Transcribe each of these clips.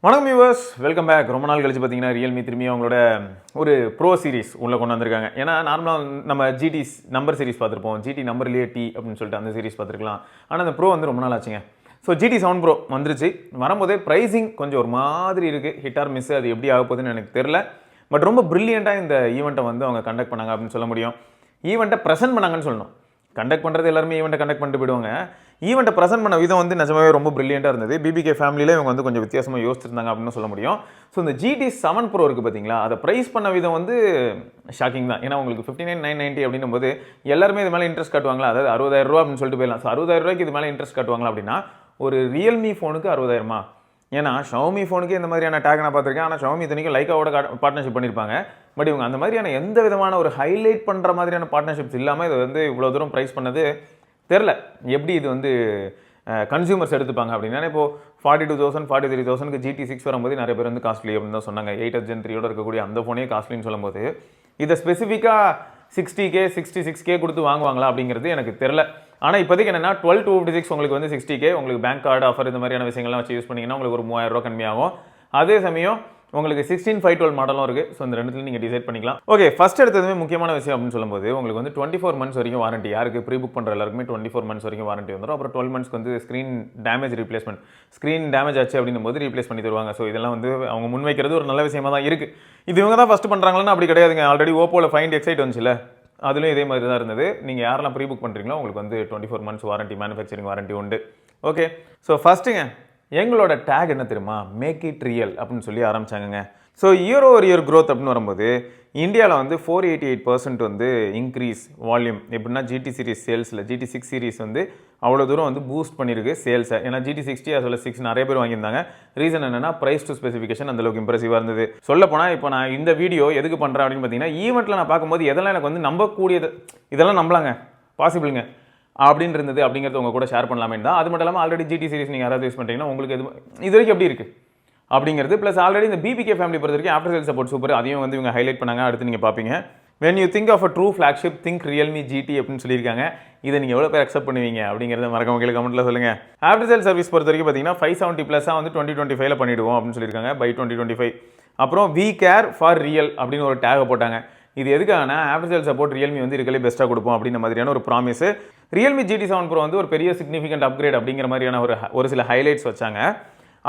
வணக்கம் viewers, welcome back. ரொம்ப நாள் கழிச்சு பார்த்தீங்கன்னா ரியல்மி திரும்பி அவங்களோட ஒரு ப்ரோ சீரிஸ் உள்ள கொண்டு வந்திருக்காங்க. ஏன்னா நார்மலாக நம்ம ஜிடி நம்பர் சீரிஸ் பார்த்துருப்போம், ஜிடி நம்பர்லேயே டி அப்படின்னு சொல்லிட்டு அந்த சீரிஸ் பார்த்துருக்கலாம். ஆனால் அந்த ப்ரோ வந்து ரொம்ப நாள் ஆச்சுங்க. ஸோ ஜிடி 7 ப்ரோ வந்துருச்சு. வரும்போதே ப்ரைஸிங் கொஞ்சம் ஒரு மாதிரி இருக்குது, ஹிட் ஆர் மிஸ், அது எப்படி ஆக போகுதுன்னு எனக்கு தெரில. பட் ரொம்ப ப்ரில்லியண்ட்டாக இந்த ஈவெண்ட்டை வந்து அவங்க கண்டக்ட் பண்ணாங்க அப்படின்னு சொல்ல முடியும். ஈவெண்ட்டை ப்ரெசென்ட் பண்ணாங்கன்னு சொல்லணும். கண்டக்ட் பண்ணுறது எல்லாருமே ஈவெண்ட்டை கண்டக்ட் பண்ணிட்டு போயிடுவாங்க. ஈவெண்ட்டை ப்ரெசென்ட் பண்ண விதம் வந்து நிஜமாவே ரொம்ப ப்ரில்லியண்ட்டாக இருந்தது. பிபிகே ஃபேமிலியில் இவங்க வந்து கொஞ்சம் வித்தியாசமாக யோசிச்சிருந்தாங்க அப்படின்னு சொல்ல முடியும். ஸோ இந்த GT 7 ப்ரோ இருக்குது பார்த்தீங்களா, அதை ப்ரைஸ் பண்ண விதம் வந்து ஷாக்கிங் தான். ஏன்னா உங்களுக்கு 59,990 அப்படின்னும் போது எல்லாருமே இது மேலே இன்ட்ரெஸ்ட் காட்டுவாங்களா, அதாவது 60,000 அப்படின்னு சொல்லிட்டு போயிடலாம். ஸோ 60,000 இது மேலே இன்ட்ரெஸ்ட் காட்டுவாங்களா அப்படின்னா ஒரு ரியல்மி ஃபோனுக்கு 60,000. ஏன்னா ஷவுமி ஃபோனுக்கு இந்த மாதிரியான டேக் நான் பார்த்துருக்கேன். ஆனால் ஷவுமி இத்தனைக்கும் லைக்காவோட பார்ட்னர்ஷிப் பண்ணியிருப்பாங்க. பட் இவங்க அந்த மாதிரியான எந்த விதமான ஒரு ஹைலைட் பண்ணுற மாதிரியான பார்ட்னர்ஷிப்ஸ் இல்லாமல் இதை வந்து இவ்வளோ தூரம் ப்ரைஸ் பண்ணது தெரில. எப்படி இது வந்து கன்சியூமர்ஸ் எடுத்துப்பாங்க அப்படின்னா, இப்போது 42,000 43,000க்கு GT 6 வரும்போது நிறைய பேர் வந்து காஸ்ட்லி அப்படின்னு தான் சொன்னாங்க. 8th Gen 3யோட இருக்கக்கூடிய அந்த ஃபோனே காஸ்ட்லின்னு சொல்லும்போது இதை ஸ்பெசிஃபிக்காக 60K 66K கொடுத்து வாங்குவாங்களா அப்படிங்கிறது எனக்கு தெரில. ஆனால் இப்போதைக்கு என்னென்னா 12 to 56 உங்களுக்கு வந்து 60K, உங்களுக்கு பேங்க் கார்டு ஆஃபர் இந்த மாதிரியான விஷயங்கள்லாம் வச்சு யூஸ் பண்ணிங்கன்னா உங்களுக்கு ஒரு 3,000 கம்மியாகும். அதே சமயம் உங்களுக்கு 16/512 மாடலும் இருக்குது. ஸோ இந்த ரெண்டுத்துல நீங்கள் டிசைட் பண்ணிக்கலாம். ஓகே, ஃபஸ்ட் எடுத்ததுமே முக்கியமான விஷயம் அப்படின்னு சொல்லும்போது உங்களுக்கு வந்து 24 months வரைக்கும் வாரண்டி. யாருக்கு ப்ரீ புக் பண்ணுற எல்லாருக்குமே 24 months வரைக்கும் வாரண்டி வந்துடும். அப்புறம் 12 months வந்து screen damage replacement, screen damage ஆச்சு அப்படின்னும் போது ரீப்ளேஸ் பண்ணி தருவாங்க. ஸோ இதெல்லாம் வந்து அவங்க முன்வைக்கிறது ஒரு நல்ல விஷயமா தான் இருக்குது. இது இவங்க தான் ஃபஸ்ட்டு பண்ணுறாங்களா அப்படி கிடையாதுங்க. ஆல்ரெடி ஓப்போவில் ஃபைண்ட் எக்ஸைட் வந்துச்சுல, அதுலேயும் இதே மாதிரி தான் இருந்தது. நீங்கள் யாரெல்லாம் ப்ரீ புக் பண்ணுறீங்களோ உங்களுக்கு வந்து 24 months வாரண்டி, மேனுஃபேக்சரிங் வாரண்டி உண்டு. ஓகே, ஸோ ஃபஸ்ட்டுங்க எங்களோட டேக் என்ன தெரியுமா, மேக் இட் ரியல் அப்படின்னு சொல்லி ஆரம்பிச்சாங்க. So year over year growth அப்படின்னு வரும்போது இந்தியாவில் வந்து 488% வந்து இன்க்ரீஸ் வால்யூம். எப்படின்னா GT சீரிஸ் சேல்ஸில் GT 6 சீரிஸ் வந்து அவ்வளோ தூரம் வந்து பூஸ்ட் பண்ணியிருக்கு சேல்ஸை. ஏன்னா GT 60 as well as 6 நிறைய பேர் வாங்கியிருந்தாங்க. ரீசன் என்னென்னா ப்ரைஸ் டு ஸ்பெசிஃபிகேஷன் அந்தளவுக்கு இம்ப்ரெசிவாக இருந்தது. சொல்லப்போனால் இப்போ நான் இந்த வீடியோ எதுக்கு பண்ணுறேன் அப்படின்னு பார்த்தீங்கன்னா, ஈவெண்ட்டில் நான் பார்க்கும்போது எதெல்லாம் எனக்கு வந்து நம்பக்கூடியது, இதெல்லாம் நம்பலாங்க, பாசிபிளுங்க அப்படின்னு இருந்தது அப்படிங்கிறது உங்கள் கூட ஷேர் பண்ணலாமே தான். அது மட்டும் இல்லாமல் ஆல்ரெடி GT சீரிஸ் நீங்கள் யாராவது யூஸ் பண்ணுறீங்கன்னா உங்களுக்கு இது வரைக்கும் எப்படி இருக்குது அப்படிங்கிறது, ப்ளஸ் ஆல்ரெடி இந்த பிபிகே ஃபேமிலி பொறுத்த வரைக்கும் ஆஃப்டர் சேல் சப்போர்ட் சூப்பர், அதையும் வந்து இவங்க ஹைலைட் பண்ணாங்க. அடுத்து நீங்கள் பார்ப்பீங்க. when you think of a true flagship think Realme GT அப்படின்னு சொல்லியிருக்காங்க. இதை நீங்கள் எவ்வளோ பேர் அக்செப்ட் பண்ணுவீங்க அப்படிங்கிறத மறக்காம கீழே கமெண்ட்டில் சொல்லுங்கள். ஆஃப்டர் சேல் சர்வீஸ் பொறுத்த வரைக்கும் பார்த்தீங்கன்னா 570+ வந்து 2025 பண்ணிவிடுவோம் அப்படின்னு சொல்லியிருக்காங்க பை 2025. அப்புறம் வி கேர் ஃபார் ரியல் அப்படின்னு ஒரு டேகை போட்டாங்க. இது எதுக்காகனா ஆஃப்டர் சேல் சப்போர்ட் ரியல்மி வந்து இருக்கலே பெஸ்ட்டாக கொடுப்போம் அப்படின்ற மாதிரியான ஒரு ப்ராமிஸ். ரியல்மி GT 7 ப்ரோ வந்து ஒரு பெரிய சிக்னிஃபிகண்ட் அப்கிரேட் அப்படிங்கிற மாதிரியான ஒரு சில ஹைலைட்ஸ் வச்சாங்க.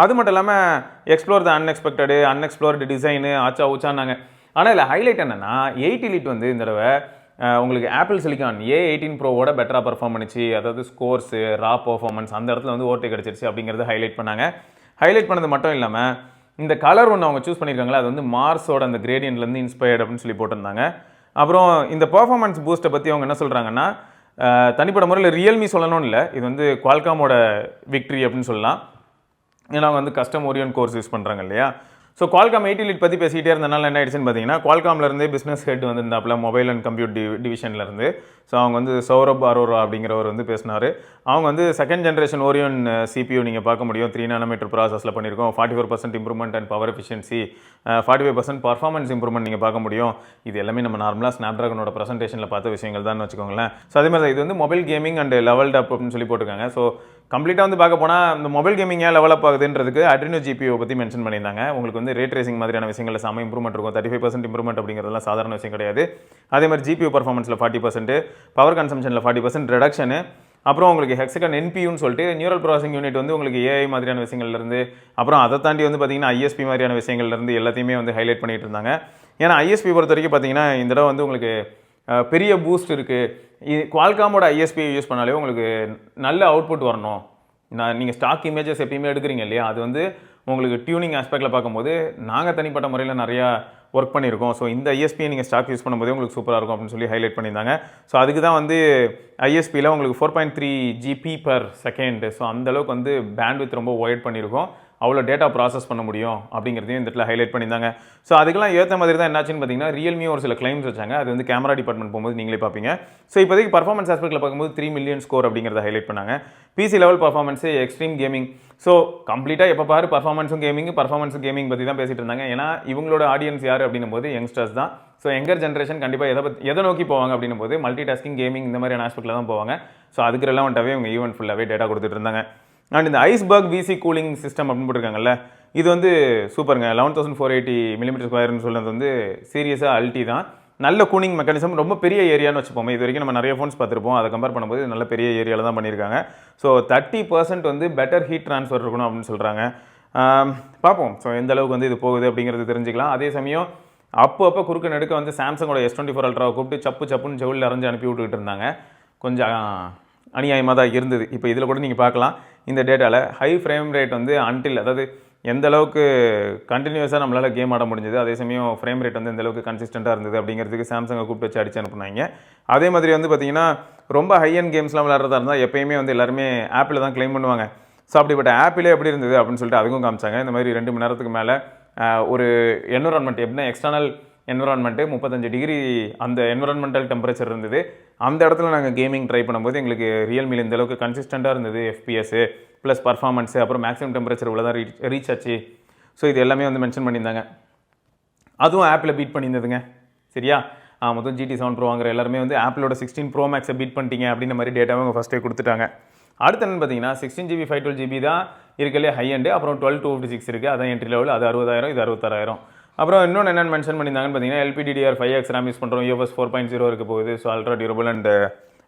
அது மட்டும் இல்லாமல் explore the unexpected, unexplored design ஆச்சா ஊச்சானாங்க. ஆனால் இதில் ஹைலைட் என்னென்னா 8 Elite வந்து இந்த தடவை உங்களுக்கு ஆப்பிள் சிலிக்கான் A18 ப்ரோவோட பெட்டராக பர்ஃபார்ம் பண்ணிச்சு. அதாவது ஸ்கோர்ஸு, ரா பர்ஃபார்மன்ஸ் அந்த இடத்துல வந்து ஓவர்டேக் கிடச்சிருச்சு அப்படிங்கிறது ஹைலைட் பண்ணாங்க. ஹைலைட் பண்ணது மட்டும் இல்லாமல் இந்த கலர் ஒன்று அவங்க சூஸ் பண்ணியிருக்காங்களா, அது வந்து மார்ஸோட அந்த கிரேடியன்ட்லேருந்து இன்ஸ்பயர்ட் அப்படின்னு சொல்லி போட்டிருந்தாங்க. அப்புறம் இந்த பர்ஃபார்மன்ஸ் பூஸ்ட்டை பற்றி அவங்க என்ன சொல்கிறாங்கன்னா, தனிப்பட்ட முறையில் ரியல்மி சொல்லணும்னு இல்லை, இது வந்து குவால்காமோட விக்ட்ரி அப்படின்னு சொல்லலாம். ஏன்னா அவங்க வந்து கஸ்டம் ஓரியன் கோர்ஸ் யூஸ் பண்ணுறாங்க இல்லையா. ஸோ குவால்காம் 8 Elite பற்றி பேசிகிட்டே இருந்தனால என்ன ஆயிடுச்சுன்னு பார்த்தீங்கன்னா, குவால்காம்லேருந்து பிஸ்னஸ் ஹெட் வந்து இருந்தாப்புல மொபைல் அண்ட் கம்ப்யூட் டிவிஷன்லேருந்து. ஸோ அவங்க வந்து சௌரப் அரோரா அப்படிங்கிறவர் வந்து பேசினார். அவங்க வந்து 2nd generation ஓரியன் CPU நீங்கள் பார்க்க முடியும், 3 nm ப்ராசஸில் பண்ணியிருக்கோம். 44% improvement and power efficiency, 45% performance improvement நீங்கள் பார்க்க முடியும். இது எல்லாமே நம்ம நார்மலாக ஸ்னாப்ட்ராகனோட ப்ரெசன்டேஷனில் பார்த்த விஷயங்கள் தான் வச்சுக்கோங்களேன். ஸோ அதே மாதிரி இது வந்து மொபைல் கேமிங் அண்ட் லெவல்ட் அப் அப்படின்னு சொல்லி போட்டிருக்காங்க. ஸோ கம்ப்ளீட்டாக வந்து பார்க்க போனால் இந்த மொபைல் கேமிங் ஏன் லெவலப் ஆகுதுன்றதுக்கு Adreno GPU பற்றி மென்ஷன் பண்ணியிருந்தாங்க. உங்களுக்கு வந்து ரே ட்ரேசிங் மாதிரியான விஷயங்களில் செம இம்ப்ரூவ்மெண்ட் இருக்கும். 35% இம்ப்ரூவ்மெண்ட் அப்படிங்கிறதுலாம் சாதாரண விஷயம் கிடையாது. அதே மாதிரி GPU பர்ஃபார்மன்ஸில் 40%, பவர் கன்சம்ஷனில் 40% ரெடக்ஷனு. அப்புறம் உங்களுக்கு ஹெக்ஸகன் NPUன்னு சொல்லிட்டு நியூரல் ப்ராசஸிங் யூனிட் வந்து உங்களுக்கு AI மாதிரியான விஷயங்கள்லேருந்து, அப்புறம் அதை தாண்டி வந்து பார்த்தீங்கன்னா ISP மாதிரியான விஷயங்கள்லேருந்து எல்லாத்தையுமே வந்து ஹைலைட் பண்ணிட்டு இருந்தாங்க. ஏன்னா ISP பொறுத்த வரைக்கும் பார்த்தீங்கன்னா இந்த தடவை வந்து உங்களுக்கு பெரிய பூஸ்ட் இருக்குது. குவால்காமோட ISP யூஸ் பண்ணாலே உங்களுக்கு நல்ல அவுட்புட் வரணும். நீங்கள் ஸ்டாக் இமேஜஸ் எப்பயுமே எடுக்கிறீங்க இல்லையா, அது வந்து உங்களுக்கு டியூனிங் ஆஸ்பெக்டில் பார்க்கும்போது நாங்கள் தனிப்பட்ட முறையில் நிறையா ஒர்க் பண்ணியிருக்கோம். ஸோ இந்த ISP நீங்கள் ஸ்டாக் யூஸ் பண்ணும்போதே உங்களுக்கு சூப்பராக இருக்கும் அப்படின்னு சொல்லி ஹைலைட் பண்ணியிருந்தாங்க. ஸோ அதுக்கு தான் வந்து ISPயில் உங்களுக்கு 4.3 GB/s. ஸோ அந்தளவுக்கு வந்து பேண்ட்வித் ரொம்ப ஒய்ட் பண்ணியிருக்கோம். அவ்வளோ டேட்டா ப்ராசஸ் பண்ண முடியும் அப்படிங்கிறதையும் இந்த இடத்துல ஹைலைட் பண்ணியிருந்தாங்க. ஸோ அதுக்கெல்லாம் ஏற்ற மாதிரி தான் என்னாச்சுன்னு பார்த்தீங்கன்னா, ரியல்மியும் ஒரு சில கிளைம்ஸ் வச்சாங்க. அது வந்து கேமரா டிபார்ட்மெண்ட் போகும்போது நீங்களே பார்ப்பீங்க. ஸோ இப்போதைக்கு பர்ஃபார்மன்ஸ் ஆஸ்பெக்டில் பார்க்கும்போது 3 million ஸ்கோர் அப்படிங்கிறத ஹைலைட் பண்ணாங்க. PC level performance, extreme gaming. So கம்ப்ளீட்டாக எப்போ பாரு பர்ஃபார்மன்ஸும் கேமிங் பற்றி தான் பேசிகிட்டு இருந்தாங்க. ஏன்னா இவங்களோட ஆடியன்ஸ் யார் அப்படின்னும் போது யங்ஸ்டர்ஸ் தான். ஸோ யங்கர் ஜென்ரேஷன் கண்டிப்பாக எதை நோக்கி போவாங்க அப்படின்னும் போது மல்டி டாஸ்கிங், கேமிங் இந்த மாதிரியான ஆஸ்பெக்டில் தான் போவாங்க. ஸோ அதுக்கு ரெலவெண்ட்டாகவே இவங்க ஈவெண்ட் ஃபுல்லாகவே டேட்டா கொடுத்துட்டு இருந்தாங்க. அண்ட் இந்த ஐஸ்பர்க் VC கூலிங் சிஸ்டம் அப்படின்னு போட்டிருக்காங்கல்ல, இது வந்து சூப்பருங்க. 11,480 மில்லிமீட்டர் ஸ்கொயர்னு சொல்றது வந்து சீரியஸாக அல்டி தான். நல்ல கூலிங் மெக்கானிசம், ரொம்ப பெரிய ஏரியான்னு வச்சுப்போமே. இது வரைக்கும் நம்ம நிறைய ஃபோன்ஸ் பார்த்துருப்போம், அதை கம்பேர் பண்ணும்போது நல்ல பெரிய ஏரியாவில் தான் பண்ணியிருக்காங்க. ஸோ 30% வந்து பெட்டர் ஹீட் ட்ரான்ஸ்ஃபர் இருக்கணும் அப்படின்னு சொல்கிறாங்க. பார்ப்போம் ஸோ எந்த அளவுக்கு வந்து இது போகுது அப்படிங்கிறது தெரிஞ்சுக்கலாம். அதே சமயம் அப்போ குறுக்க நடுக்க வந்து சாம்சங்கோட S24 அல்ட்ராவை கூப்பிட்டு சப்புன்னு செவிலில் அரைஞ்சு அனுப்பி விட்டுக்கிட்டு இருந்தாங்க. கொஞ்சம் அநியாயமாக தான் இருந்தது. இப்போ இதில் கூட நீங்கள் பார்க்கலாம் இந்த டேட்டாவில் ஹை ஃப்ரேம் ரேட் வந்து அதாவது எந்த அளவுக்கு கண்டினியூஸாக நம்மளால் கேம் ஆட முடிஞ்சது, அதே சமயம் ஃப்ரேம் ரேட் வந்து எந்த அளவுக்கு கன்சிஸ்டண்ட்டாக இருந்தது அப்படிங்கிறதுக்கு சாம்சங்கை கூப்பிட்டு வச்சு அடிச்சு அனுப்புனாங்க. அதே மாதிரி வந்து பார்த்தீங்கன்னா ரொம்ப ஹை அண்ட் கேம்ஸ்லாம் விளையாடுறதா இருந்தால் எப்பயுமே வந்து எல்லாருமே ஆப்பில் தான் கிளைம் பண்ணுவாங்க. ஸோ அப்படிப்பட்ட ஆப்பிலே எப்படி இருந்தது அப்படின்னு சொல்லிட்டு அதுவும் காமிச்சாங்க. இந்த மாதிரி 2 மணி நேரத்துக்கு மேலே ஒரு என்விரான்மெண்ட் எப்படின்னா எக்ஸ்டர்னல் என்விரான்மெண்ட்டு 35 டிகிரி அந்த என்விரான்மெண்டல் டெம்பரேச்சர் இருந்தது. அந்த இடத்துல நாங்கள் கேமிங் ட்ரை பண்ணும்போது எங்களுக்கு ரியல்மியில் இந்த அளவுக்கு கன்சிஸ்டண்ட்டாக இருந்தது. FPS ப்ளஸ் பர்ஃபார்மன்ஸு, அப்புறம் மேக்ஸிமம் டெம்பரேச்சர் இவ்வளோ தான் ரீச் ஆச்சு. ஸோ இது எல்லாமே வந்து மென்ஷன் பண்ணியிருந்தாங்க. அதுவும் ஆப்பில் பீட் பண்ணியிருந்ததுங்க. சரியா? மொத்தம் GT7 Pro வாங்குற எல்லாருமே வந்து ஆப்பிளோட 16 Pro Maxை பீட் பண்ணிட்டீங்க அப்படின்ற மாதிரி டேட்டாவை அவங்க ஃபஸ்ட்டே கொடுத்துட்டாங்க. அடுத்து என்னன்னு பார்த்தீங்கன்னா 16GB 512GB தான் இருக்கலே ஹை அண்டு. அப்புறம் 12256 இருக்குது, அதான் என்ட்ரி லெவல். அது 60,000, இது 66,000. அப்புறம் இன்னொன்று என்னென்னு மென்ஷன் பண்ணியிருந்தாங்கன்னு பார்த்தீங்கன்னா LPDDR5X RAM யூஸ் பண்ணுறோம், UFS 4.0 இருக்க போகுது. So ultra durable and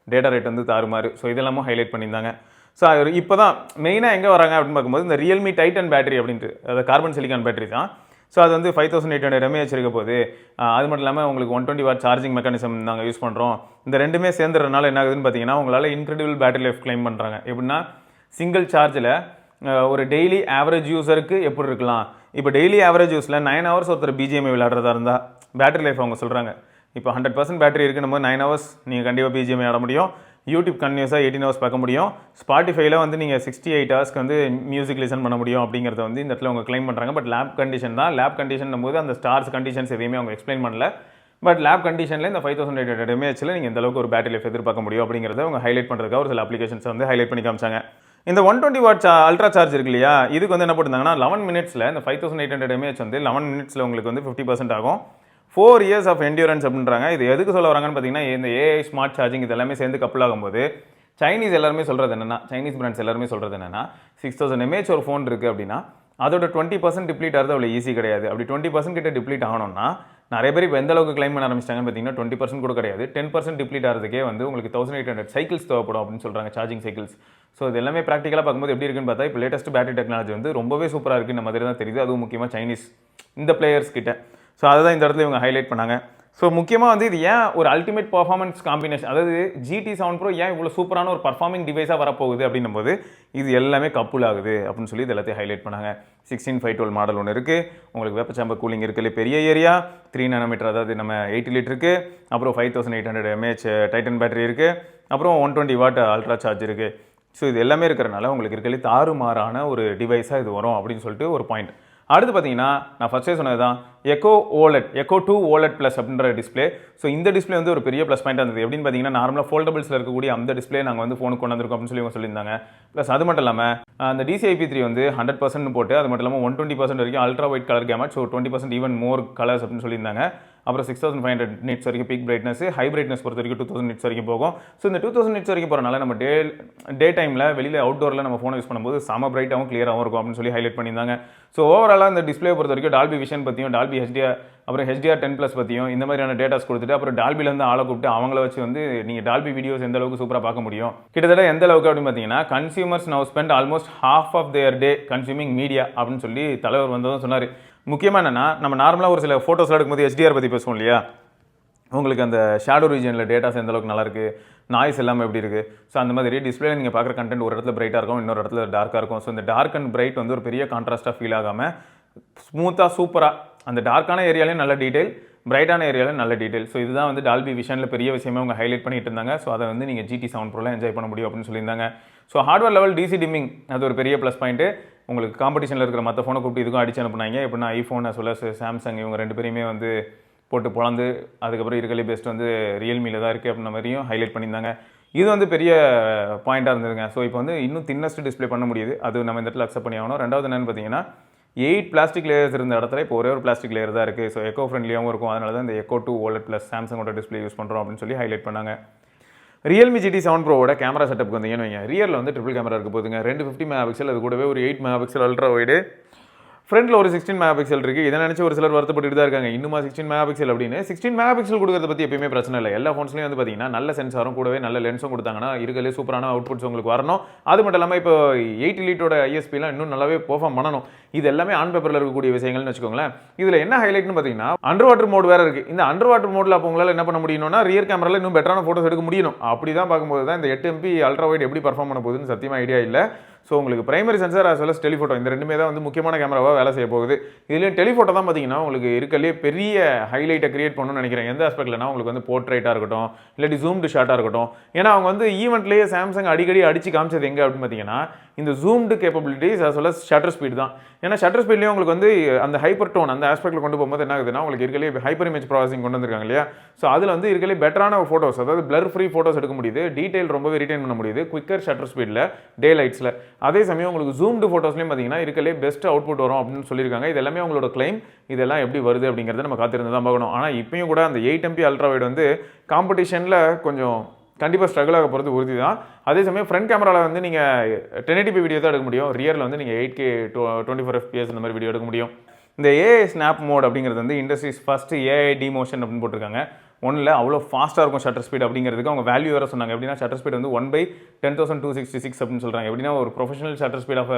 data rate வந்து தாறுமாறு. ஸோ இதெல்லாமும் ஹைலைட் பண்ணியிருந்தாங்க. ஸோ இப்போ தான் மெயினாக எங்கே வராங்க அப்படின்னு பார்க்கும்போது இந்த ரியல்மி டைட்டன் பேட்டரி அப்படின்ட்டு, அது கார்பன் சிலிக்கான் பேட்டரி தான். ஸோ அது வந்து 5800 mAh இருக்க போகுது. அது மட்டும் இல்லாமல் உங்களுக்கு 120 வாட் சார்ஜிங் மெக்கானிசம் நாங்கள் யூஸ் பண்ணுறோம். இந்த ரெண்டுமே சேர்ந்துறதுனால என்ன ஆகுதுன்னு பார்த்தீங்கன்னா உங்களால் இன்க்ரெடிபிள் பேட்டரி லைஃப் கிளைம் பண்ணுறாங்க. எப்படின்னா சிங்கிள் சார்ஜில் ஒரு டெய்லி ஆவரேஜ் யூஸருக்கு எப்படி இருக்கலாம். இப்போ டெய்லி ஆவரேஜ் யூஸில் 9 ஹவர்ஸ் ஒருத்தர் BGMI விளையாடுறதா இருந்தால் பேட்டரி லைஃப் அவங்க சொல்கிறாங்க. இப்போ 100% பேட்டரி இருக்குன்னு போது 9 ஹவர்ஸ் நீங்கள் கண்டிப்பாக BGMI ஆட முடியும். யூடியூப் கன்டினியூஸாக 18 ஹவர்ஸ் பார்க்க முடியும். ஸ்பாட்டிஃபைல வந்து நீங்கள் 68 ஹவர்ஸ்க்கு வந்து மியூசிக் லிசன் பண்ண முடியும் அப்படிங்கிறத வந்து இந்த இடத்துல அவங்க கிளைம் பண்ணுறாங்க. பட் லேப் கண்டிஷன் தான். லேப் கண்டிஷன் போது அந்த ஸ்டார்ஸ் கண்டிஷன்ஸ் எதையுமே அவங்க எக்ஸ்பிளைன் பண்ணல. பட் லேப் கண்டிஷனில் இந்த 5800 mAhல நீங்கள் இந்த அளவுக்கு ஒரு பேட்டரி லைஃப் எதிர்பார்க்க முடியும் அப்படிங்கிறத அவங்க ஹைலைட் பண்ணுறதுக்காக ஒரு சில அப்ளிகேஷன்ஸ் வந்து ஹைலைட் பண்ணி காமிச்சாங்க. இந்த 120 வாட் அல்ட்ரா சார்ஜ் இருக்கு இல்லையா, இதுக்கு வந்து என்ன போட்டிருந்தாங்கன்னா 11 மினிட்ஸில் இந்த 5800 mAh வந்து 11 மினிட்ஸில் உங்களுக்கு வந்து 50% ஆகும். 4 years ஆஃப் என்டியூரன்ஸ் அப்படின்றாங்க. இது எதுக்கு சொல்ல வராங்கன்னு பார்த்தீங்கன்னா இந்த AI ஸ்மார்ட் சார்ஜிங் இது எல்லாமே சேர்ந்து கப்பல் ஆகும்போது சைனீஸ் எல்லாருமே சொல்கிறது என்னென்னா, சைனீஸ் பிராண்ட்ஸ் எல்லாருமே சொல்கிறது என்னென்னா 6000 mAh ஒரு ஃபோன் இருக்குது அப்படின்னா அதோட 20% டிப்ளீட் ஆகிறது அவ்வளோ ஈஸி கிடையாது. அப்படி 20% கிட்ட டிப்ளீட் ஆகணும்னா நிறைய பேர் இப்போ எந்த அளவுக்கு கிளைம் பண்ண ஆரம்பிச்சிட்டாங்கன்னு பார்த்தீங்கன்னா 20% கூட கிடையாது, 10% டிப்ளீட் ஆகிறதுக்கே வந்து உங்களுக்கு 1800 சைக்கிள்ஸ் தேவைப்படும் அப்படின்னு சொல்கிறாங்க, சார்ஜிங் சைக்கிள்ஸ். ஸோ இது எல்லாமே ப்ராக்டிக்கலாக பார்க்கும்போது எப்படி இருக்குன்னு பார்த்தா இப்போ லேட்டஸ்ட் பேட்டரி டெக்னாலஜி வந்து ரொம்பவே சூப்பராக இருக்குது இந்த மாதிரி தான் தெரியுது. அதுவும் முக்கியமாக சைனீஸ் இந்த பிளேயர்ஸ் கிட்ட. ஸோ அதை தான் இந்த இடத்துல இவங்க ஹைலைட் பண்ணாங்க. ஸோ முக்கியமாக வந்து இது ஏன் ஒரு அல்டிமேட் பர்ஃபார்மன்ஸ் காம்பினேஷன், அதாவது GT7 Pro ஏன் இவ்வளோ சூப்பரான ஒரு பர்ஃபார்மிங் டிவைஸாக வரப்போகுது அப்படின்னும் போது இது எல்லாமே கப்புல் ஆகுது அப்படின்னு சொல்லி இது எல்லாத்தையும் ஹைலைட் பண்ணாங்க. 16512 மாடல் ஒன்று இருக்குது, உங்களுக்கு வெப்ப சாம்பர் கூலிங் இருக்குல்ல பெரிய ஏரியா, 3 nm அதாவது நம்ம 80 லிட்டருக்கு, அப்புறம் 5800 mAh டைட்டன் பேட்டரி இருக்குது, அப்புறம் 120 வாட் அல்ட்ரா சார்ஜ் இருக்குது. ஸோ இது எல்லாமே இருக்கிறனால உங்களுக்கு இருக்கலே தாறுமாறான ஒரு டிவைஸாக இது வரும் அப்படின்னு சொல்லிட்டு ஒரு பாயிண்ட். அடுத்து பார்த்தீங்கன்னா நான் ஃபர்ஸ்டே சொன்னது தான் எக்கோ 2 OLED ப்ளஸ் அப்படின்ற டிஸ்பிளே. ஸோ இந்த டிஸ்பிளே வந்து ஒரு பெரிய ப்ளஸ் பாயிண்ட் இருந்தது. எப்படின்னு பார்த்தீங்கன்னா நார்மலாக ஃபோல்டபிள்ஸில் இருக்கக்கூடிய அந்த டிஸ்பிளே நாங்கள் வந்து ஃபோனுக்கு கொண்டு வந்திருக்கோம் அப்படின்னு சொல்லி சொல்லியிருந்தாங்க. ப்ளஸ் அது மட்டும் இல்லாமல் அந்த DCI-P3 வந்து 100% போட்டு அது மட்டும் இல்லாமல் 120% வரைக்கும் ultra white colour கேமட், so 20% even more colours அப்படின்னு சொல்லியிருந்தாங்க. அப்புறம் 6500 nits வரைக்கும் பீக் பிரைட்னஸ், ஹை பிரைட்னஸ் பொறுத்த வரைக்கும் 2000 nits வரைக்கும் போகும். ஸோ இந்த 2000 nits வரைக்கும் போகிறனால நம்ம டே டைமில் வெளியில் அவுட்டோரில் நம்ம ஃபோனை யூஸ் பண்ணும்போது செம பிரைட்டாகவும் கிளியராகவும் இருக்கும் அப்படின்னு சொல்லி ஹைலைட் பண்ணியிருந்தாங்க. ஸோ ஓவராலாக இந்த டிஸ்பிளே பொறுத்த வரைக்கும் டால்பி விஷன் பற்றியும், டால்பி HDR, அப்புறம் HDR10+ பற்றியும் இந்த மாதிரியான டேட்டாஸ் கொடுத்துட்டு அப்புறம் டால்பிலேருந்து ஆளை கூப்பிட்டு அவங்கள வச்சு வந்து நீங்கள் டால்பி வீடியோஸ் எந்த அளவுக்கு சூப்பராக பார்க்க முடியும். கிட்டத்தட்ட எந்த அளவுக்கு அப்படின்னு பார்த்தீங்கன்னா consumers now spend almost half of their day consuming media அப்படின்னு சொல்லி தலைவர் வந்ததும் சொன்னார். முக்கியமாக என்னென்னா நம்ம நார்மலாக ஒரு சில ஃபோட்டோஸ்லாம் எடுக்கும்போது HDR பற்றி பேசுவோம் இல்லையா, உங்களுக்கு அந்த ஷேடோ ரீஜனில் டேட்டாஸ் எந்த அளவுக்கு நல்லாயிருக்கு, நாய்ஸ் எல்லாமே எப்படி இருக்குது. ஸோ அந்த மாதிரி டிஸ்பிளே நீங்கள் பார்க்குற கண்டென்ட் ஒரு இடத்துல பிரைட்டாக இருக்கும், இன்னொரு இடத்துல டார்க்காக இருக்கும். ஸோ இந்த டார்க் அண்ட் பிரைட் வந்து ஒரு பெரிய கான்ட்ராஸ்ட்டாக ஃபீல் ஆகாமல் ஸ்மூத்தாக சூப்பராக அந்த டார்க்கான ஏரியாலையும் நல்ல டீட்டெயில், பிரைட்டான ஏரியாவில் நல்ல டீட்டெயில். ஸோ இதுதான் வந்து டால்பி விஷனில் பெரிய விஷயமே அவங்க ஹைலைட் பண்ணிட்டு இருந்தாங்க. ஸோ அதை வந்து நீங்கள் GT7 Proல என்ஜாய் பண்ண முடியும் அப்படின்னு சொல்லியிருந்தாங்க. So hardware level DC dimming அது ஒரு பெரிய ப்ளஸ் பாயிண்ட்டு. உங்களுக்கு காம்படிஷனில் இருக்கிற மற்ற ஃபோனை கூப்பிட்டு இதுக்கும் அடிச்சு அனுப்புனாங்க. எப்படின்னா iPhone as well as Samsung இவங்க 2 பேரையுமே வந்து போட்டு பொழந்து அதுக்கப்புறம் இருக்கலே பெஸ்ட் வந்து ரியல்மியில் தான் இருக்குது அப்படின்ற மாதிரியும் ஹைலைட் பண்ணியிருந்தாங்க. இது வந்து பெரிய பாயிண்ட்டாக இருந்ததுங்க. ஸோ இப்போ வந்து இன்னும் தின்னஸ்ட் டிஸ்பிளே பண்ண முடியுது, அது நம்ம இந்த இடத்துல அக்செப்ட் பண்ணி ஆகணும். ரெண்டாவது என்னென்னு பார்த்தீங்கன்னா 8 பிளாஸ்டிக் லேயர்ஸ் இருந்த இடத்துல இப்போ ஒரே ஒரு பிளாஸ்டிக் லேயர் தான் இருக்குது. ஸோ எக்கோ ஃப்ரெண்ட்லியாகவும் இருக்கும். அதனால தான் இந்த எக்கோ 2 OLED ப்ளஸ் சாம்சங்கோட டிஸ்பிளே யூஸ் பண்ணுறோம் அப்படின்னு சொல்லி ஹைலைட் பண்ணாங்க. ரியல்மி GT7 Proவோட கேமரா செட்டப்புக்கு வந்தீங்கன்னு வைங்க, ரியரில் வந்து ட்ரிபிள் கேமரா இருக்க போதுங்க. 250 MP, அது கூடவே ஒரு 8 MP அல்ட்ரா வைடு, ஃப்ரண்ட்டில் ஒரு 16 மெகா பிக்சல் இருக்குது. இதை நினச்சி ஒரு சிலர் வருத்தப்பட்டு தான் இருக்காங்க, இன்னுமா 16 மெகா பிக்சல் அப்படின்னு. 16 மெகா பிக்சல் கொடுக்கறத பற்றி எப்பயுமே பிரச்சனை இல்லை. எல்லா ஃபோன்ஸ்லையும் வந்து பார்த்தீங்கன்னா நல்ல சென்சாரும் கூடவே நல்ல லென்ஸும் கொடுத்தாங்கன்னா இருக்கிறதுலே சூப்பரான அவுட்புட்ஸ் உங்களுக்கு வரணும். அது மட்டும் இல்லாமல் இப்போ 8 எலிட்டோட ஐஎஸ்பிலாம் இன்னும் நல்லாவே பெர்ஃபார்ம் பண்ணணும். இது எல்லாமே ஆன் பேப்பரில் இருக்கக்கூடிய விஷயங்கள்னு வச்சுக்கோங்களேன். இதில் என்ன ஹைலைட்னு பார்த்தீங்கன்னா அண்டர் வாட்டர் மோட் வேறு இருக்குது. இந்த அண்டர் வாட்டர் மோடில் அப்போ உங்களால் என்ன பண்ண முடியும்னா ரியர் கேமராவில் இன்னும் பெட்டரான ஃபோட்டோஸ் எடுக்க முடியும். அப்படி தான் பார்க்கும்போது தான் இந்த 8 MP அல்ட்ரா வைட் எப்படி பர்ஃபார்ம் பண்ண போகுதுன்னு சத்தியமாக ஐடியா இல்லை. ஸோ உங்களுக்கு primary sensor as well as telephoto இந்த ரெண்டுமே தான் வந்து முக்கியமான கேமராவாக வேலை செய்ய போகுது. இதுலேயும் டெலிஃபோட்டோ தான் பார்த்தீங்கன்னா உங்களுக்கு இருக்கலே பெரிய ஹைலைட்டை கிரியேட் பண்ணணும்னு நினைக்கிறேன். எந்த ஆஸ்பெக்ட்லனா உங்களுக்கு வந்து போர்ட்ரைட்டாக இருக்கட்டும், இல்லாட்டி ஜூம்டு ஷாட்டாக இருக்கட்டும். ஏன்னா அவங்க வந்து ஈவெண்ட்லேயே சாம்சங் அடிக்கடி அடிச்சு காமிச்சது எங்கே அப்படின்னு பார்த்தீங்கன்னா இந்த zoomed capabilities as well as shutter speed தான். ஏன்னா ஷட்டர் ஸ்பீட்லேயும் உங்களுக்கு வந்து அந்த ஹைப்பர் டோன் அந்த ஆஸ்பெக்டில் கொண்டு போகும்போது என்ன ஆகுதுன்னா உங்களுக்கு இருக்கலே ஹைப்பர் இமேஜ் ப்ராசஸிங் கொண்டு வந்திருக்காங்க இல்லையா. ஸோ அதில் வந்து இருக்கலே பெட்டரான ஃபோட்டோஸ், அதாவது பிளர் ஃப்ரீ ஃபோட்டோஸ் எடுக்க முடியுது, டீடைல் ரொம்பவே ரிட்டைன் பண்ண முடியுது குவிக்கர் ஷட்டர் ஸ்பீடில் டே லைட்ஸில். அதே சமயம் உங்களுக்கு ஜூம்டு ஃபோட்டோஸ்லையும் பார்த்தீங்கன்னா இருக்கலே பெஸ்ட் அவுட்புட் வரும் அப்படின்னு சொல்லியிருக்காங்க. இது எல்லாமே அவங்களோட கிளைம். இதெல்லாம் எப்படி வருது அப்படிங்கிறத நம்ம காத்திருந்து தான் பார்க்கணும். ஆனால் இப்பயும் கூட அந்த 8 MP அல்ட்ரா வைட் வந்து காம்படிஷனில் கொஞ்சம் கண்டிப்பாக ஸ்ட்ரகிள் ஆக போகிறது உறுதி தான். அதே சமயம் ஃப்ரண்ட் கேமராவில் வந்து நீங்கள் 1080p வீடியோ தான் எடுக்க முடியும். ரியரில் வந்து நீங்கள் 8K 24 FPS இந்த மாதிரி வீடியோ எடுக்க முடியும். இந்த ஏஐ ஸ்னாப் மோட் அப்படிங்கிறது வந்து இண்டஸ்ட்ரீஸ் ஃபஸ்ட்டு ஏஐ டிமோஷன் அப்படின்னு போட்டிருக்காங்க. ஒன்றில் அவ்வளோ ஃபாஸ்ட்டாக இருக்கும் ஷட்டர் ஸ்பீட் அப்படிங்கிறதுக்கு அவங்க வேல்யூ வேறு சொன்னாங்க. எப்படின்னா ஷட்டர் ஸ்பீட் வந்து 1/10266 அப்படின்னு சொல்கிறாங்க. எப்படின்னா ஒரு professional shutter speed of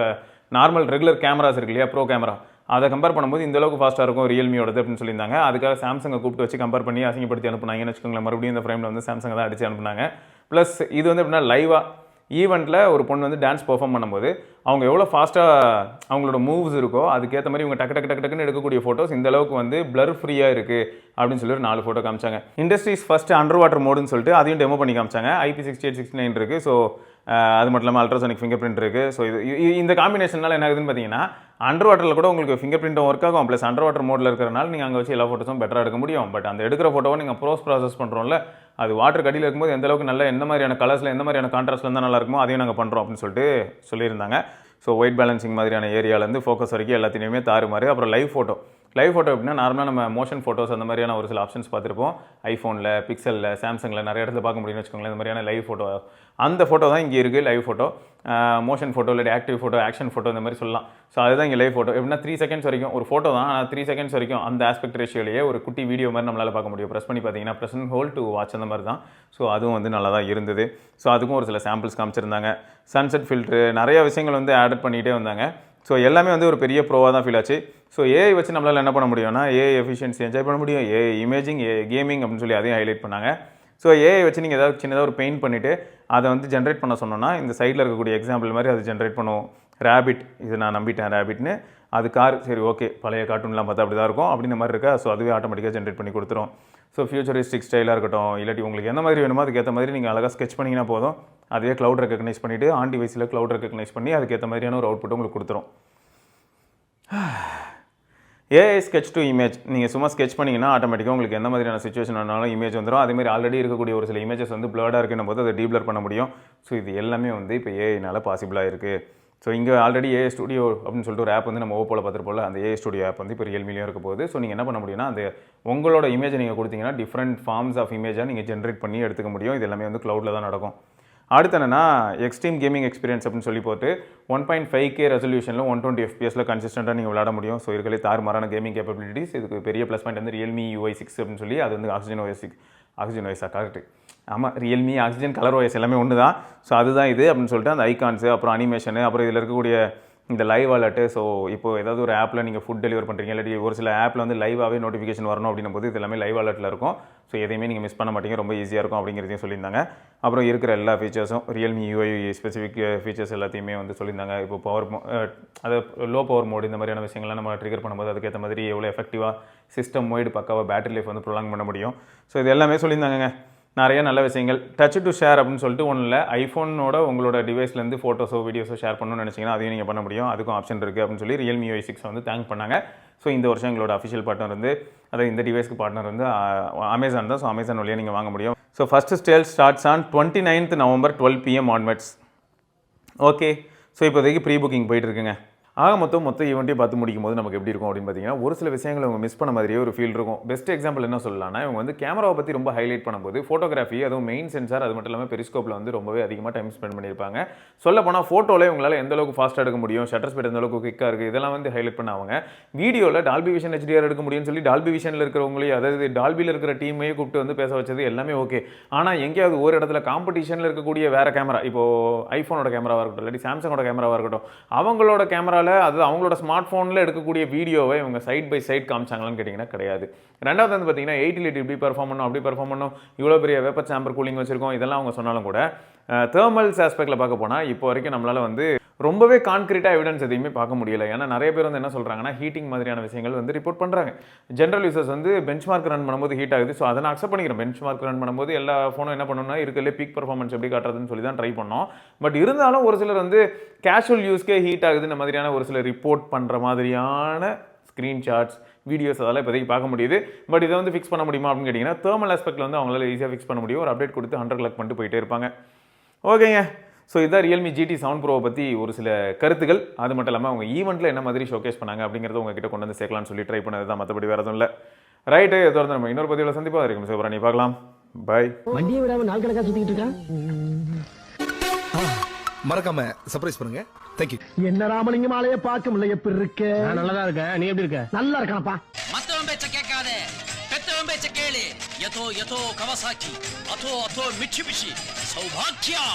normal regular cameras இருக்கு இல்லையா, ப்ரோ கேமரா, அதை கம்பேர் பண்ணும்போது இந்த அளவுக்கு ஃபாஸ்ட்டாக இருக்கும் ரியல்மியோடது அப்படின்னு சொல்லியிருந்தாங்க. அதுக்காக சாம்சங்கை கூப்பிட்டு வச்சு கம்பேர் பண்ணி அசிங்கப்படுத்தி அனுப்புனாங்கன்னு வச்சுக்கோங்களேன். மறுபடியும் இந்த ஃப்ரேமில் வந்து சாம்சங்கை தான் அடிச்சு அனுப்புனாங்க. ப்ளஸ் இது வந்து எப்படின்னா லைவாக ஈவெண்ட்டில் ஒரு பொண்ணு வந்து டான்ஸ் பெர்ஃபார்ம் பண்ணும்போது அவங்க எவ்வளோ ஃபாஸ்ட்டாக அவங்களோட மூவ்ஸ் இருக்கோ அதுக்கேற்ற மாதிரி இவங்க டக்குன்னு எடுக்கக்கூடிய ஃபோட்டோஸ் இந்த அளவுக்கு வந்து பிளர் ஃப்ரீயாக இருக்குது அப்படின்னு சொல்லி ஒரு 4 ஃபோட்டோ காமிச்சாங்க. இண்டஸ்ட்ரீஸ் ஃபஸ்ட்டு அண்டர் வாட்டர் மோடுன்னு சொல்லிட்டு அதையும் டெமோ பண்ணி காமிச்சாங்க. IP6869 இருக்குது. ஸோ அது மட்டும் இல்லாமல் அல்ட்ராசோனிக் ஃபிங்கர் பிரிண்ட் இருக்குது. ஸோ இந்த காம்பினேஷனால் என்ன ஆகுதுன்னு பார்த்தீங்கன்னா அண்டர் வாட்டரில் கூட உங்களுக்கு ஃபிங்கர் பிரிண்ட்டும் ஒர்க் ஆகும். ப்ளஸ் அண்டர் வாட்டர் மோடில் இருக்கிறனால நீங்கள் அங்கே வச்சு எல்லா ஃபோட்டோஸும் பெட்டராக எடுக்க முடியும். பட் அந்த எடுக்கிற ஃபோட்டோவை நீங்கள் ப்ராசஸ் பண்ணுறோம்ல, அது வாட்டர் கடியில் இருக்கும்போது எந்த அளவுக்கு நல்ல எந்த மாதிரியான கலர்ஸில் எந்த மாதிரியான கான்ட்ராஸ்ட்ல இருந்தால் நல்லா இருக்குமோ அதையும் நாங்கள் பண்ணுறோம் அப்படின்னு சொல்லிட்டு சொல்லியிருந்தாங்க. ஸோ ஒயிட் பேலன்சிங் மாதிரியான ஏரியாவிலேருந்து ஃபோக்கஸ் வரைக்கும் எல்லாத்தையுமே தாறுமாறு. அப்புறம் லைவ் ஃபோட்டோ எப்படின்னா நார்மலாக நம்ம மோஷன் ஃபோட்டோஸ் அந்த மாதிரியான ஒரு சில ஆப்ஷன்ஸ் பார்த்துருப்போம். ஐஃபோனில், பிக்சலில், சாம்சங்கில் நிறைய இடத்துல பார்க்க முடியும்னு வச்சுக்கோங்களேன். இந்த மாதிரியான லைவ் ஃபோட்டோ, அந்த ஃபோட்டோ தான் இங்கே இருக்குது. லைவ் ஃபோட்டோ, மோஷன் ஃபோட்டோ, இல்லை ஆக்டிவ் ஃபோட்டோ, ஆக்ஷன் ஃபோட்டோ இந்த மாதிரி சொல்லலாம். ஸோ அதுதான் இங்கே லைவ் ஃபோட்டோ. எப்படின்னா 3 செகண்ட்ஸ் வரைக்கும் ஒரு ஃபோட்டோ தான், ஆனால் 3 செகண்ட்ஸ் வரைக்கும் அந்த ஆஸ்பெக்ட் ரேஷியோலேயே ஒரு குட்டி வீடியோ மாதிரி நம்மளால் பார்க்க முடியும். ப்ரெஸ் பண்ணி பார்த்தீங்கன்னா press and hold to watch அந்த மாதிரி தான். ஸோ அதுவும் வந்து நல்லா தான் இருந்தது. ஸோ அதுக்கும் ஒரு சில சாம்பிள்ஸ் காமிச்சிருந்தாங்க. சன்செட் ஃபில்ட்ரு நிறைய விஷயங்கள் வந்து ஆட் பண்ணிகிட்டே வந்தாங்க. ஸோ எல்லாமே வந்து ஒரு பெரிய ப்ரோவாக தான் ஃபீல் ஆச்சு. ஸோ ஏஐ வச்சு நம்மளால் என்ன பண்ண முடியும்னா ஏஐ எஃபிஷியன்சி என்ஜாய் பண்ண முடியும், ஏஐ இமேஜிங், ஏஐ கேமிங் அப்படின்னு சொல்லி அதையும் ஹைலைட் பண்ணாங்க. ஸோ ஏஐ வச்சு நீங்கள் ஏதாவது சின்னதாக ஒரு பெயிண்ட் பண்ணிவிட்டு அதை வந்து ஜென்ரேட் பண்ண சொன்னோன்னா இந்த சைடில் இருக்கக்கூடிய எக்ஸாம்பிள் மாதிரி அது ஜென்ரேட் பண்ணுவோம். ரேபிட், இது நான் நம்பிட்டேன் ரேபிட்னு. அது கார், சரி ஓகே பழைய கார்ட்டூன்லாம் பார்த்தா அப்படி தான் இருக்கும் அப்படின்ற மாதிரி இருக்கா. ஸோ அதுவே ஆட்டோமேட்டிக்காக ஜென்ரேட் பண்ணி கொடுத்துரும். ஸோ ஃபியூச்சரிஸ்டிக் ஸ்டைலாக இருக்கட்டும், இல்லாட்டி உங்களுக்கு எந்த மாதிரி வேணுமோ அதுக்கேற்ற மாதிரி நீங்கள் அழகாக ஸ்கெச் பண்ணிங்கன்னா போதும். அதுவே க்ளவுட் ரெக்கக்னைஸ் பண்ணிவிட்டு ஆன் டிவைஸில் க்ளவுட் ரெக்கக்னைஸ் பண்ணி அதுக்கேற்ற மாதிரியான ஒரு அவுட்புட் உங்களுக்கு கொடுத்துரும். ஏஐ ஸ்கெச் டு இமேஜ், நீங்கள் சும்மா ஸ்கெச் பண்ணிங்கன்னா ஆட்டோமேட்டிக்காக உங்களுக்கு எந்த மாதிரியான சுச்சுவேஷன் வேணாலும் இமேஜ் வந்துடும். அதேமாதிரி ஆல்ரெடி இருக்கக்கூடிய ஒரு சில இமேஜஸ் வந்து பிளர்டாக இருக்குன்னும் போது அதை டீப்ளர் பண்ண முடியும். ஸோ இது எல்லாமே வந்து இப்போ ஏஐனால் பாசிபிளாக இருக்குது. ஸோ இங்கே ஆல்ரெடி ஏஐ ஸ்டுடியோ அப்படின்னு சொல்லிட்டு ஒரு ஆப் வந்து நம்ம ஓப்போவில் பார்த்துருப்போம்ல, அந்த ஏஐ ஸ்டுடியோ ஆப் வந்து இப்போ ரியல்மிலையும் இருக்க போகுது. ஸோ நீங்கள் என்ன பண்ண முடியும்னா அந்த உங்களோட இமேஜை நீங்கள் கொடுத்தீங்கன்னா டிஃப்ரெண்ட் ஃபார்ம்ஸ் ஆஃப் இமேஜாக நீங்கள் ஜென்ரேட் பண்ணி எடுத்துக்க முடியும். இது எல்லாமே வந்து க்ளவுடில் தான் நடக்கும். அடுத்து என்னன்னா எக்ஸ்ட்ரீம் கேமிங் எக்ஸ்பீரியன்ஸ் அப்படின்னு சொல்லி போட்டு 1.5K ரெசல்யூஷனில் 120 FPSல கன்சிஸ்டண்ட்டாக நீங்கள் விளையாட முடியும். ஸோ இருக்கலே தாறுமாறான கேமிங் கேப்பபிலிட்டிஸ். இதுக்கு பெரிய ப்ளஸ் பாயிண்ட் வந்து ரியல்மி UI6 அப்படின்னு சொல்லி, அது வந்து ஆக்சிஜன் OS கரெக்ட். ஆமாம், ரியல்மி ஆக்சிஜன் கலர் OS எல்லாமே ஒன்று தான். ஸோ அதுதான் இது அப்படின்னு சொல்லிட்டு அந்த ஐகான்ஸு, அப்புறம் அனிமேஷனு, அப்புறம் இதில் இருக்கக்கூடிய இந்த லைவ் அலர்ட்டு. ஸோ இப்போ ஏதாவது ஒரு ஆப்பில் நீங்கள் ஃபுட் டெலிவரி பண்ணுறீங்க, இல்லாட்டி ஒரு சில ஆப்பில் வந்து லைவாகவே நோட்டிஃபிகேஷன் வரணும் அப்படின்னும் போது இது எல்லாமே லைவ் அலர்ட்டில் இருக்கும். ஸோ எதையுமே நீங்கள் மிஸ் பண்ண மாட்டீங்க, ரொம்ப ஈஸியாக இருக்கும் அப்படிங்கிறதையும் சொல்லியிருந்தாங்க. அப்புறம் இருக்கிற எல்லா ஃபீச்சர்ஸும் ரியல்மி UI ஸ்பெசிஃபிக் ஃபீச்சர்ஸ் எல்லாத்தையுமே வந்து சொல்லியிருந்தாங்க. இப்போ பவர் அதாவது லோ பவர் மோடு இந்த மாதிரியான விஷயங்கள்லாம் நம்ம ட்ரிகர் பண்ணும்போது அதுக்கேற்ற மாதிரி எவ்வளோ எஃபெக்டிவாக சிஸ்டம் வைடு பக்காவாக பேட்டரி லைஃப் வந்து ப்ரொலாங் பண்ண முடியும். ஸோ இது எல்லாமே சொல்லியிருந்தாங்க. நிறைய நல்ல விஷயங்கள். டச் டு ஷேர் அப்படின்னு சொல்லிட்டு ஒன்றும் இல்லை, ஐஃபோனோட உங்களோட டிவைஸ்லேருந்து ஃபோட்டோஸோ வீடியோஸோ ஷேர் பண்ணணும்னு நினச்சிங்கன்னா அதையும் நீங்கள் பண்ண முடியும். அதுக்கும் ஆப்ஷன் இருக்குது அப்படின்னு சொல்லி ரியல்மி UI6 வந்து தேங்க் பண்ணாங்க. ஸோ இந்த வருஷம் எங்களோட அஃபிஷியல் பார்ட்னர் வந்து, அதாவது இந்த டிவைஸ்க்கு பார்ட்னர் வந்து அமேசான் தான். ஸோ அமேசான் வழியாக நீங்கள் வாங்க முடியும். So first sale starts on 29th November 12 PM onwards. Okay, so இப்போதைக்கு ப்ரீ புக்கிங் போயிட்டு இருக்குங்க. மொத்த ஈவெண்ட்டையும் பார்த்து முடிக்கும் போது நமக்கு எப்படி இருக்கும் அப்படின்னு பார்த்தீங்கன்னா ஒரு சில விஷயங்களை அவங்க மிஸ் பண்ண மாதிரியே ஒரு ஃபீல் இருக்கும். பெஸ்ட் எக்ஸாம்பிள் என்ன சொல்லலாம்னா இவங்க வந்து கேமராவை பற்றி ரொம்ப ஹைலைட் பண்ணும்போது ஃபோட்டோகிராஃபி அதுவும் மெயின் சென்சார் அது மட்டும் இல்லாமல் பெரிஸ்கோப்பில் வந்து ரொம்பவே அதிகமாக டைம் ஸ்பெண்ட் பண்ணியிருப்பாங்க. சொல்ல போனால் ஃபோட்டோவில் இவங்களால எந்த அளவுக்கு ஃபாஸ்ட்டாக எடுக்க முடியும், ஷட்டர் ஸ்பீட் எந்த அளவுக்கு குயிக்காக இருக்குது, இதெல்லாம் வந்து ஹைலைட் பண்ணாங்க. வீடியோவில் டால்பி விஷன் HDR எடுக்க முடியும்னு சொல்லி டால்பி விஷனில் இருக்கிறவங்களையும் அதாவது டால்பியில் இருக்கிற டீமையே கூப்பிட்டு வந்து பேச வச்சது எல்லாமே ஓகே. ஆனால் எங்கேயாவது ஒரு இடத்துல காம்படிஷனில் இருக்கக்கூடிய வேற கேமரா, இப்போ ஐஃபோனோட கேமராவாக இருக்கட்டும் இல்லாட்டி சாம்சங்கோட கேமராவாக இருக்கட்டும், அவங்களோட கேமராவில் அது அவங்களோட ஸ்மார்ட் ஃபோனில் எடுக்கக்கூடிய வீடியோவை இவங்க சைட் பை சைட் காமிச்சாங்களான்னு கேட்டிங்கன்னா கிடையாது. ரெண்டாவது வந்து பார்த்தீங்கன்னா 80 இப்படி பெர்ஃபார்ம் பண்ணணும் அப்படி பெர்ஃபார்ம் பண்ணணும், இவ்வளோ பெரிய வேப்பர் சாம்பர் கூலிங் வச்சிருக்கோம், இதெல்லாம் அவங்க சொன்னாலும் கூட தெர்மல்ஸ் ஆஸ்பெக்டில் பார்க்க போனால் இப்போ வரைக்கும் நம்மளால் வந்து ரொம்பவே கான்கிரீட்டாக எவிடன்ஸ் எதையுமே பார்க்க முடியல. ஏன்னா நிறைய பேர் வந்து என்ன சொல்கிறாங்கன்னா ஹீட்டிங் மாதிரியான விஷயங்கள் வந்து ரிப்போர்ட் பண்ணுறாங்க. ஜென்ரல் யூசர்ஸ் வந்து பெஞ்ச் மார்க் ரன் பண்ணும்போது ஹீட் ஆகுது. ஸோ அதை நான் அக்செப்ட் பண்ணிக்கிறேன். பெஞ்ச் மார்க் ரன் பண்ணும்போது எல்லா ஃபோனும் என்ன பண்ணணும்னா இருக்கிறதுலே பீக் பர்ஃபார்மன்ஸ் எப்படி காட்டுறதுன்னு சொல்லி தான் ட்ரை பண்ணோம். பட் இருந்தாலும் ஒரு சிலர் வந்து கேஷுவல் யூஸ்க்கே ஹீட் ஆகுது இந்த மாதிரியான ஒரு சில ரிப்போர்ட் பண்ணுற மாதிரியான ஸ்க்ரீன்ஷாட்ஸ் வீடியோஸ் அதெல்லாம் இப்போதைக்கு பார்க்க முடியுது. பட் இதை வந்து ஃபிக்ஸ் பண்ண முடியுமா அப்படின்னு கேட்டிங்கன்னா தெர்மல் ஆஸ்பெக்டில் வந்து அவங்களால ஈஸியாக ஃபிக்ஸ் பண்ண முடியும். ஒரு அப்டேட் கொடுத்து 100 கலெக்ட் பண்ணிட்டு போயிட்டே இருப்பாங்க. ஓகேங்க. ஸோ இதான் ரியல்மி GT 7 Pro பற்றி ஒரு சில கருத்துக்கள். அது மட்டும் இல்லாமல் அவங்க ஈவெண்ட்டில் என்ன மாதிரி ஷோகேஸ் பண்ணாங்க அப்படிங்கிறத உங்ககிட்ட கொண்டு வந்து சேர்க்கலாம்னு சொல்லி ட்ரை பண்ணது தான், மற்றபடி வேறு எதுவும் இல்லை. ரைட்டு, எதோ நம்ம இன்னொரு பதிவில் சந்திப்பாக இருக்கும். சூப்பராக நீ பார்க்கலாம். பாய். வண்டியை விடாமல் நாள் கணக்காக சுற்றிக்கிட்டு இருக்கான். மறக்காம சர்ப்ரைஸ் பண்ணுங்க. தேங்க்யூ. என்ன ராமலிங்கம் ஆலைய பார்க்க முடியல, எப்படி இருக்க? நல்லதா இருக்க. நீ எப்படி இருக்க? நல்லா இருக்கானப்பா. மத்தவன் பேச்ச கேட்காதே, பெத்தவன் பேச்ச கேளு. யதோ யதோ கவசாக்கி, அதோ அதோ மிட்சுபிஷி, சௌபாக்கியா.